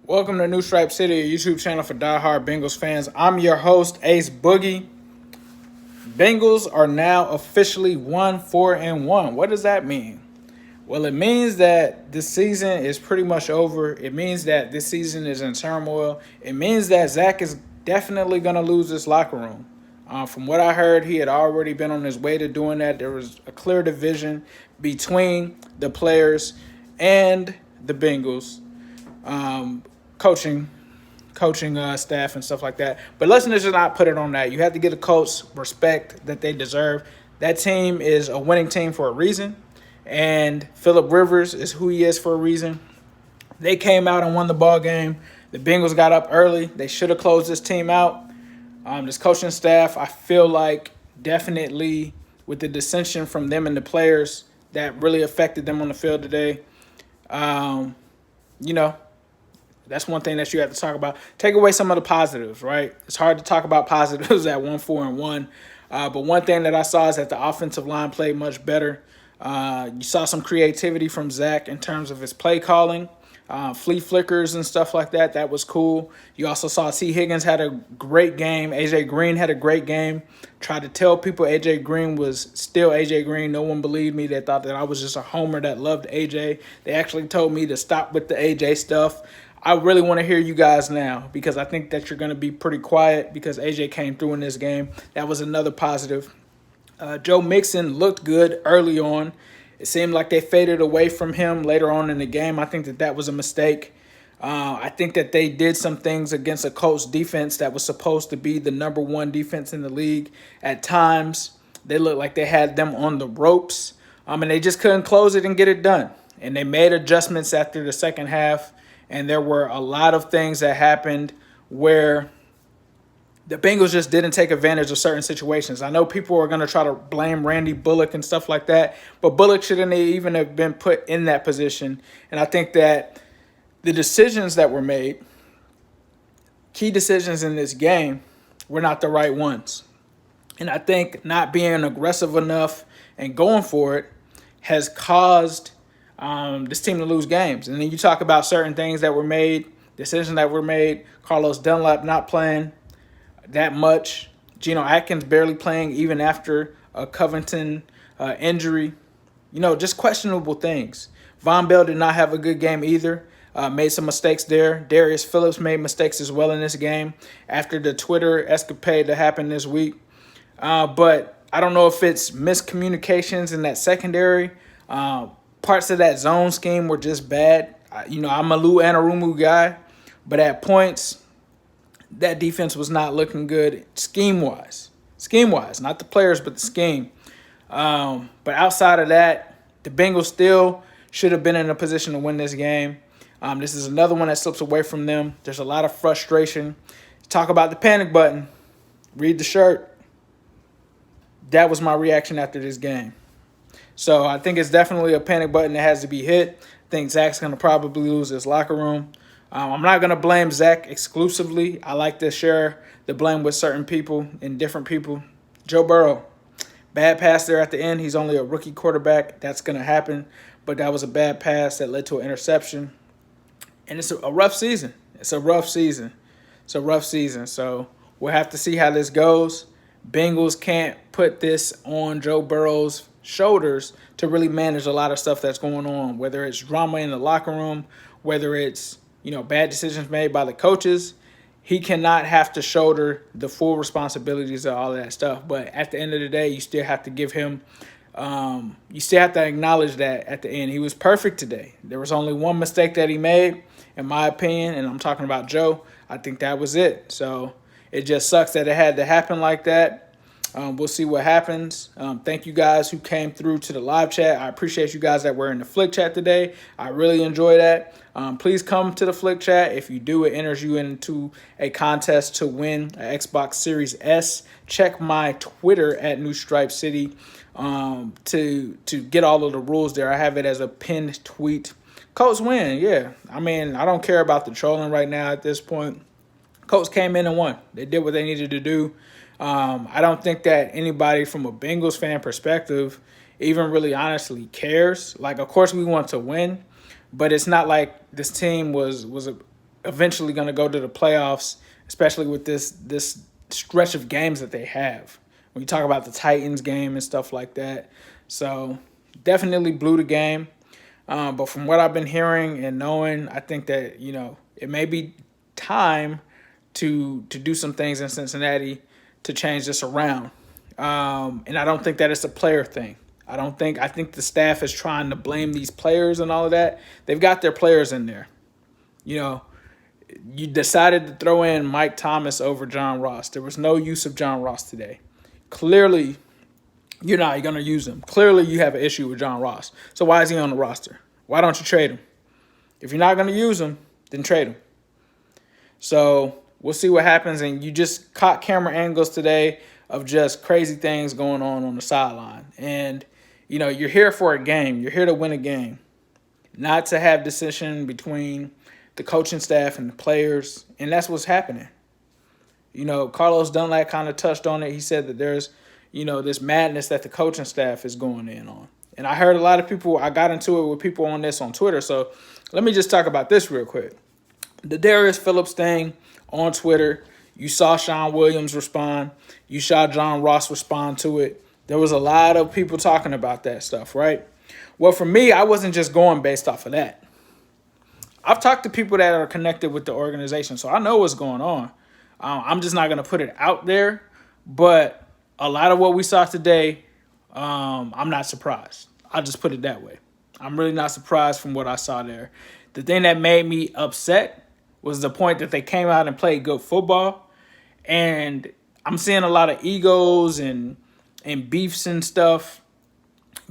Welcome to New Stripe City, a YouTube channel for diehard Bengals fans. I'm your host, Ace Boogie. Bengals are now officially 1-4-1. What does that mean? Well, it means that this season is pretty much over. It means that this season is in turmoil. It means that Zach is definitely going to lose this locker room. From what I heard, he had already been on his way to doing that. There was a clear division between the players and the Bengals. Coaching staff and stuff like that. But let's just not put it on that. You have to give the Colts respect that they deserve. That team is a winning team for a reason, and Phillip Rivers is who he is for a reason. They came out and won the ball game. The Bengals got up early. They should have closed this team out. This coaching staff, I feel like definitely with the dissension from them and the players, that really affected them on the field today. That's one thing that you have to talk about. Take away some of the positives, right? It's hard to talk about positives at 1-4-1. But one thing that I saw is that the offensive line played much better. You saw some creativity from Zach in terms of his play calling, flea flickers and stuff like that. That was cool. You also saw T. Higgins had a great game. A.J. Green had a great game. Tried to tell people A.J. Green was still A.J. Green. No one believed me. They thought that I was just a homer that loved A.J. They actually told me to stop with the A.J. stuff. I really want to hear you guys now because I think that you're going to be pretty quiet because AJ came through in this game. That was another positive. Joe Mixon looked good early on. It seemed like they faded away from him later on in the game. I think that was a mistake. I think that they did some things against a Colts defense that was supposed to be the number one defense in the league. At times, they looked like they had them on the ropes, and they just couldn't close it and get it done. And they made adjustments after the second half. And there were a lot of things that happened where the Bengals just didn't take advantage of certain situations. I know people are going to try to blame Randy Bullock and stuff like that, but Bullock shouldn't even have been put in that position. And I think that the decisions that were made, key decisions in this game, were not the right ones. And I think not being aggressive enough and going for it has caused this team to lose games. And then you talk about certain things that were made, decisions that were made. Carlos Dunlap not playing that much. Geno Atkins barely playing even after a Covington injury. Just questionable things. Von Bell did not have a good game either. Made some mistakes there. Darius Phillips made mistakes as well in this game after the Twitter escapade that happened this week. But I don't know if it's miscommunications in that secondary. Parts of that zone scheme were just bad. I'm a Lou Anarumu guy, but at points, that defense was not looking good scheme-wise. Scheme-wise, not the players, but the scheme. But outside of that, the Bengals still should have been in a position to win this game. This is another one that slips away from them. There's a lot of frustration. Talk about the panic button. Read the shirt. That was my reaction after this game. So I think it's definitely a panic button that has to be hit. I think Zach's going to probably lose his locker room. I'm not going to blame Zach exclusively. I like to share the blame with certain people and different people. Joe Burrow, bad pass there at the end. He's only a rookie quarterback. That's going to happen. But that was a bad pass that led to an interception. And it's a rough season. It's a rough season. So we'll have to see how this goes. Bengals can't put this on Joe Burrow's shoulders to really manage a lot of stuff that's going on, whether it's drama in the locker room, whether it's bad decisions made by the coaches. He cannot have to shoulder the full responsibilities of all of that stuff. But at the end of the day, you still have to give him you still have to acknowledge that at the end he was perfect today. There was only one mistake that he made, in my opinion, and I'm talking about Joe. I think that was it. So it just sucks that it had to happen like that. We'll see what happens. Thank you guys who came through to the live chat. I appreciate you guys that were in the Flick chat today. I really enjoy that. Please come to the Flick chat. If you do, it enters you into a contest to win an Xbox Series S. Check my Twitter at New Stripe City to get all of the rules there. I have it as a pinned tweet. Colts win, yeah. I don't care about the trolling right now at this point. Colts came in and won. They did what they needed to do. I don't think that anybody from a Bengals fan perspective even really honestly cares. Like, of course we want to win, but it's not like this team was eventually going to go to the playoffs, especially with this stretch of games that they have. When you talk about the Titans game and stuff like that, so definitely blew the game. But from what I've been hearing and knowing, I think that it may be time to do some things in Cincinnati to change this around. And I don't think that it's a player thing. I think the staff is trying to blame these players and all of that. They've got their players in there. You decided to throw in Mike Thomas over John Ross. There was no use of John Ross today. Clearly, you're not going to use him. Clearly, you have an issue with John Ross. So why is he on the roster? Why don't you trade him? If you're not going to use him, then trade him. So we'll see what happens. And you just caught camera angles today of just crazy things going on the sideline. And, you're here for a game. You're here to win a game, not to have decision between the coaching staff and the players. And that's what's happening. Carlos Dunlap kind of touched on it. He said that there's, this madness that the coaching staff is going in on. And I heard a lot of people, I got into it with people on this on Twitter. So let me just talk about this real quick. The Darius Phillips thing on Twitter, you saw Sean Williams respond. You saw John Ross respond to it. There was a lot of people talking about that stuff, right? Well, for me, I wasn't just going based off of that. I've talked to people that are connected with the organization, so I know what's going on. I'm just not going to put it out there, but a lot of what we saw today, I'm not surprised. I'll just put it that way. I'm really not surprised from what I saw there. The thing that made me upset was the point that they came out and played good football, and I'm seeing a lot of egos and beefs and stuff,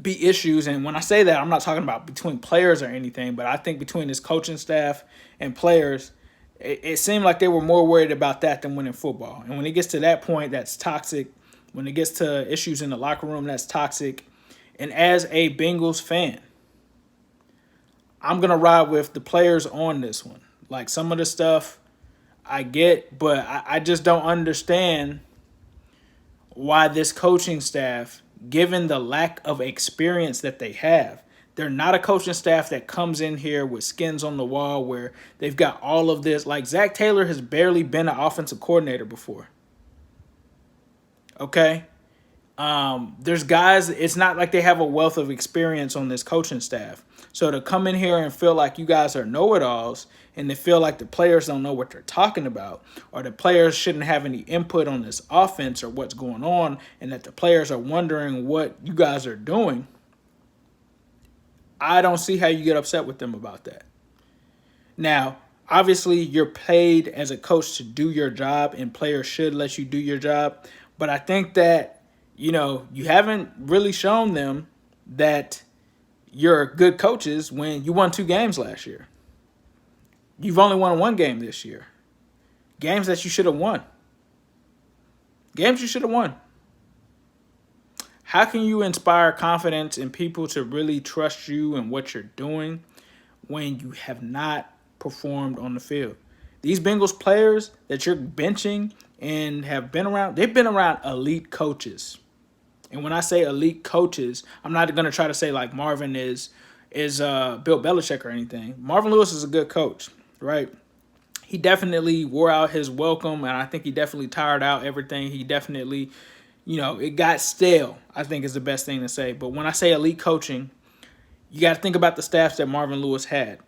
be issues. And when I say that, I'm not talking about between players or anything, but I think between this coaching staff and players, it seemed like they were more worried about that than winning football. And when it gets to that point, that's toxic. When it gets to issues in the locker room, that's toxic. And as a Bengals fan, I'm going to ride with the players on this one. Like, some of the stuff I get, but I just don't understand why this coaching staff, given the lack of experience that they have, they're not a coaching staff that comes in here with skins on the wall where they've got all of this. Like, Zach Taylor has barely been an offensive coordinator before. Okay? There's guys, it's not like they have a wealth of experience on this coaching staff. So to come in here and feel like you guys are know-it-alls and to feel like the players don't know what they're talking about, or the players shouldn't have any input on this offense or what's going on, and that the players are wondering what you guys are doing, I don't see how you get upset with them about that. Now, obviously, you're paid as a coach to do your job, and players should let you do your job. But I think that, you haven't really shown them that you're good coaches when you won 2 games last year. You've only won 1 game this year. Games that you should have won. Games you should have won. How can you inspire confidence in people to really trust you and what you're doing when you have not performed on the field? These Bengals players that you're benching and have been around, they've been around elite coaches. And when I say elite coaches, I'm not going to try to say like Marvin is Bill Belichick or anything. Marvin Lewis is a good coach, right? He definitely wore out his welcome, and I think he definitely tired out everything. He definitely, it got stale, I think is the best thing to say. But when I say elite coaching, you got to think about the staffs that Marvin Lewis had.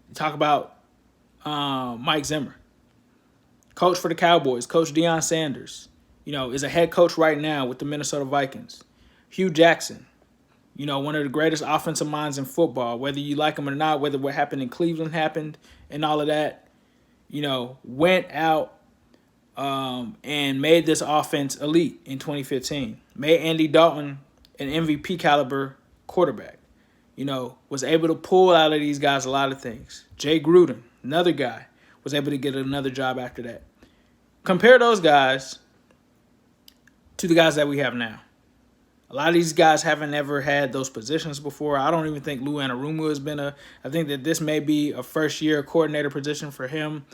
You talk about Mike Zimmer, coach for the Cowboys, Coach Deion Sanders, is a head coach right now with the Minnesota Vikings. Hugh Jackson, one of the greatest offensive minds in football, whether you like him or not, whether what happened in Cleveland happened and all of that, went out and made this offense elite in 2015. Made Andy Dalton an MVP caliber quarterback. Was able to pull out of these guys a lot of things. Jay Gruden, another guy, was able to get another job after that. Compare those guys to the guys that we have now. A lot of these guys haven't ever had those positions before. I don't even think Lou Anarumo has been I think that this may be a first-year coordinator position for him.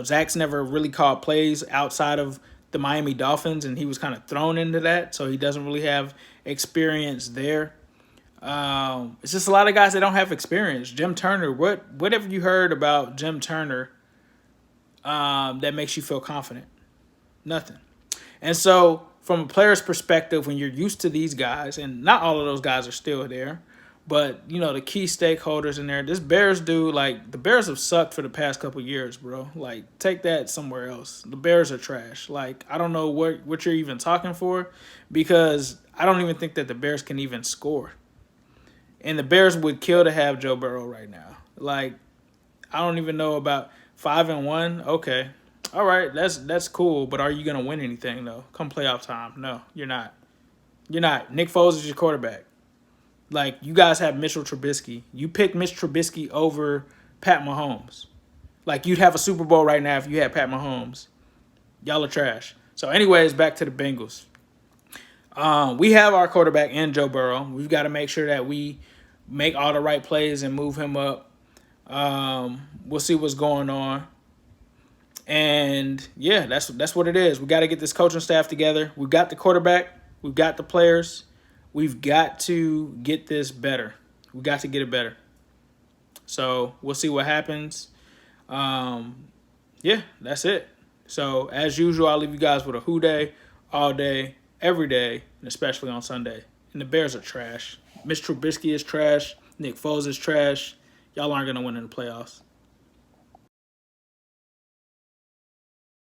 Zach's never really called plays outside of the Miami Dolphins, and he was kind of thrown into that, so he doesn't really have experience there. It's just a lot of guys that don't have experience. Jim Turner, what have you heard about Jim Turner that makes you feel confident? Nothing. And so, from a player's perspective, when you're used to these guys, and not all of those guys are still there, but the key stakeholders in there, this Bears dude, like the Bears have sucked for the past couple years, bro. Like, take that somewhere else. The Bears are trash. Like, I don't know what you're even talking for, because I don't even think that the Bears can even score. And the Bears would kill to have Joe Burrow right now. Like, I don't even know about 5-1. Okay, all right, that's cool. But are you gonna win anything though? Come playoff time, no, you're not. You're not. Nick Foles is your quarterback. Like, you guys have Mitchell Trubisky. You picked Mitch Trubisky over Pat Mahomes. Like, you'd have a Super Bowl right now if you had Pat Mahomes. Y'all are trash. So, anyways, back to the Bengals. We have our quarterback in Joe Burrow. We've got to make sure that we make all the right plays and move him up. We'll see what's going on. And, yeah, that's what it is. We got to get this coaching staff together. We've got the quarterback. We've got the players. We've got to get this better. We got to get it better. So we'll see what happens. Yeah, that's it. So as usual, I'll leave you guys with a who day, all day, every day, and especially on Sunday. And the Bears are trash. Mitch Trubisky is trash. Nick Foles is trash. Y'all aren't going to win in the playoffs.